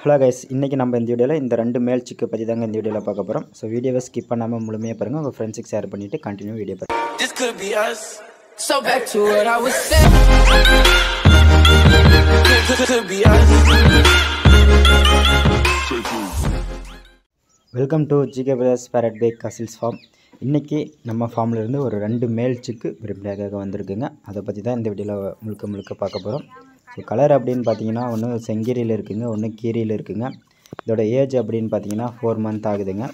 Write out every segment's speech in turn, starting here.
Hello guys, இன்றைக்கி நம்ம இந்த வீடியோவில் இந்த 2 மேல் சிக்கை பற்றி தாங்க இந்த வீடியோவில் பார்க்க போகிறோம். ஸோ வீடியோவை ஸ்கிப் பண்ணாமல் முழுமையாக பாருங்கள். உங்கள் ஃப்ரெண்ட்ஸுக்கு ஷேர் பண்ணிவிட்டு கண்டினியூ வீடியோ பாருங்கள். This could be us. So back to what I was saying. Could be us. Welcome to GK brothers parrot by கசில்ஸ் ஃபார்ம். இன்றைக்கி நம்ம ஃபார்ம்லேருந்து ஒரு 2 மேல் சிக்கு விரும்பியாக வந்திருக்குங்க. அதை பற்றி தான் இந்த வீடியோவில் முழுக்க பார்க்க போகிறோம். ஸோ கலர் அப்படின்னு பார்த்தீங்கன்னா ஒன்று செங்கீரியில் இருக்குங்க, ஒன்று கீரியில் இருக்குங்க. இதோட ஏஜ் அப்படின்னு பார்த்தீங்கன்னா 4 மந்த் ஆகுதுங்க.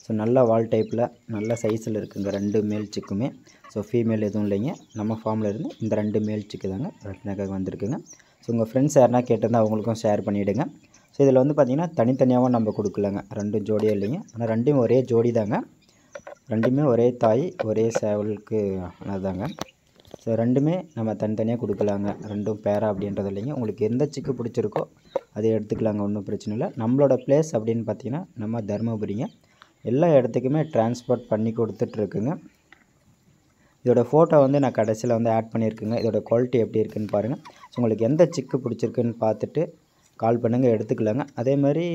ஸோ நல்ல வால் டைப்பில் நல்ல சைஸில் இருக்குங்க 2 மேல் சிக்குமே. ஸோ ஃபீமேல் எதுவும் இல்லைங்க. நம்ம ஃபார்மில் இருந்து இந்த 2 மேல் சிக்கு தாங்க விற்பனைக்காக வந்திருக்குங்க. ஸோ உங்கள் ஃப்ரெண்ட்ஸ் யாருனா கேட்டிருந்தால் அவங்களுக்கும் ஷேர் பண்ணிவிடுங்க. ஸோ இதில் வந்து பார்த்திங்கன்னா தனித்தனியாகவும் நம்ம கொடுக்கலங்க, 2 ஜோடியாக இல்லைங்க. ஆனால் 2மே ஒரே ஜோடி தாங்க. 2மே ஒரே தாய் ஒரே சேவலுக்கு அதுதாங்க. ஸோ 2மே நம்ம தனித்தனியாக கொடுக்கலாங்க, 2ம் பேரா அப்படின்றது இல்லைங்க. உங்களுக்கு எந்த சிக்கு பிடிச்சிருக்கோ அதை எடுத்துக்கலாங்க, ஒன்றும் பிரச்சனை இல்லை. நம்மளோட பிளேஸ் அப்படின்னு பார்த்தீங்கன்னா நம்ம தருமபுரிங்க. எல்லா இடத்துக்குமே டிரான்ஸ்போர்ட் பண்ணி கொடுத்துட்ருக்குங்க. இதோட ஃபோட்டோ வந்து நான் கடைசியில் வந்து ஆட் பண்ணியிருக்குங்க. இதோட குவாலிட்டி எப்படி இருக்குதுன்னு பாருங்கள். ஸோ உங்களுக்கு எந்த சிக்கு பிடிச்சிருக்குன்னு பார்த்துட்டு கால் பண்ணுங்கள், எடுத்துக்கலாங்க. அதே மாதிரி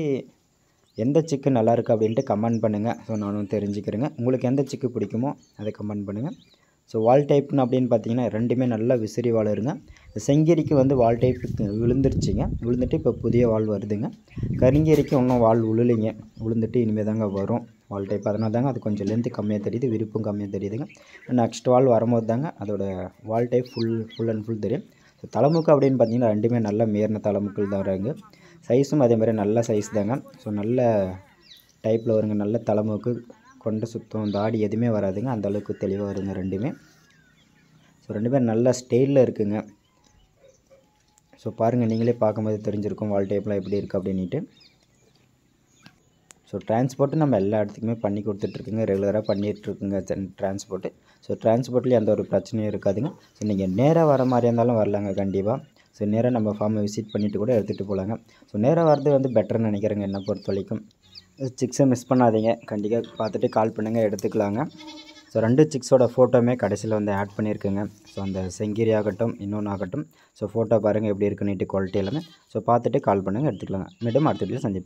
எந்த சிக்கு நல்லாயிருக்கு அப்படின்ட்டு கமெண்ட் பண்ணுங்கள். ஸோ நானும் தெரிஞ்சுக்கிறேங்க. உங்களுக்கு எந்த சிக்கு பிடிக்குமோ அதை கமெண்ட் பண்ணுங்கள். ஸோ வால் டைப்னு அப்படின்னு பார்த்தீங்கன்னா 2மே நல்லா விசிறி வால் இருங்க. செங்கீரிக்கு வந்து வால் டைப் விழுந்துருச்சுங்க, விழுந்துட்டு இப்போ புதிய வால் வருதுங்க. கருங்கீரிக்கு இன்னும் வால் விழுலிங்க, விழுந்துட்டு இனிமேல் தாங்க வரும் வால் டைப். அதனால தாங்க அது கொஞ்சம் லென்த்து கம்மியாக தெரியுது, விருப்பம் கம்மியாக தெரியுதுங்க. நெக்ஸ்ட் வால் வரும்போது தாங்க அதோட வால் டைப் ஃபுல் அண்ட் ஃபுல் தெரியும். ஸோ தலைமுக்கு அப்படின்னு பார்த்தீங்கன்னா 2மே நல்ல மேர்ன தலைமுக்கள் தான் வராங்க. சைஸும் அதே மாதிரி நல்ல சைஸ் தாங்க. ஸோ நல்ல டைப்பில் வருங்க, நல்ல தலைமுக்கு, கொண்ட சுத்தம், தாடி எதுவுமே வராதுங்க. அந்தளவுக்கு தெளிவாக வருங்க 2மே. ஸோ 2மே நல்ல ஸ்டைலில் இருக்குங்க. ஸோ பாருங்கள், நீங்களே பார்க்கும்போது தெரிஞ்சிருக்கும் வால் டைப்லாம் எப்படி இருக்குது அப்படின்ட்டு. ஸோ டிரான்ஸ்போர்ட்டு நம்ம எல்லா இடத்துக்குமே பண்ணி கொடுத்துட்ருக்குங்க, ரெகுலராக பண்ணிகிட்ருக்குங்க டிரான்ஸ்போர்ட்டு. ஸோ டிரான்ஸ்போர்ட்லேயும் எந்த ஒரு பிரச்சனையும் இருக்காதுங்க. ஸோ நீங்கள் நேராக வர மாதிரி இருந்தாலும் வரலாங்க கண்டிப்பாக. ஸோ நேராக நம்ம ஃபார்மை விசிட் பண்ணிவிட்டு கூட எடுத்துகிட்டு போகலாங்க. ஸோ நேராக வரது வந்து பெட்டர்னு நினைக்கிறேங்க என்னை பொறுத்த வரைக்கும். சிக்ஸை மிஸ் பண்ணாதீங்க, கண்டிப்பாக பார்த்துட்டு கால் பண்ணுங்கள், எடுத்துக்கலாங்க. ஸோ 2 சிக்ஸோட ஃபோட்டோமே கடைசியில் வந்து ஆட் பண்ணியிருக்குங்க. ஸோ அந்த செங்கீரி ஆகட்டும் இன்னொன்று ஆகட்டும். ஸோ ஃபோட்டோ பாருங்கள் எப்படி இருக்குன்னுட்டு குவாலிட்டி எல்லாமே. ஸோ பார்த்துட்டு கால் பண்ணுங்கள், எடுத்துக்கலாங்க. மீண்டும் அடுத்த வீடியோவில் சந்திப்போம்.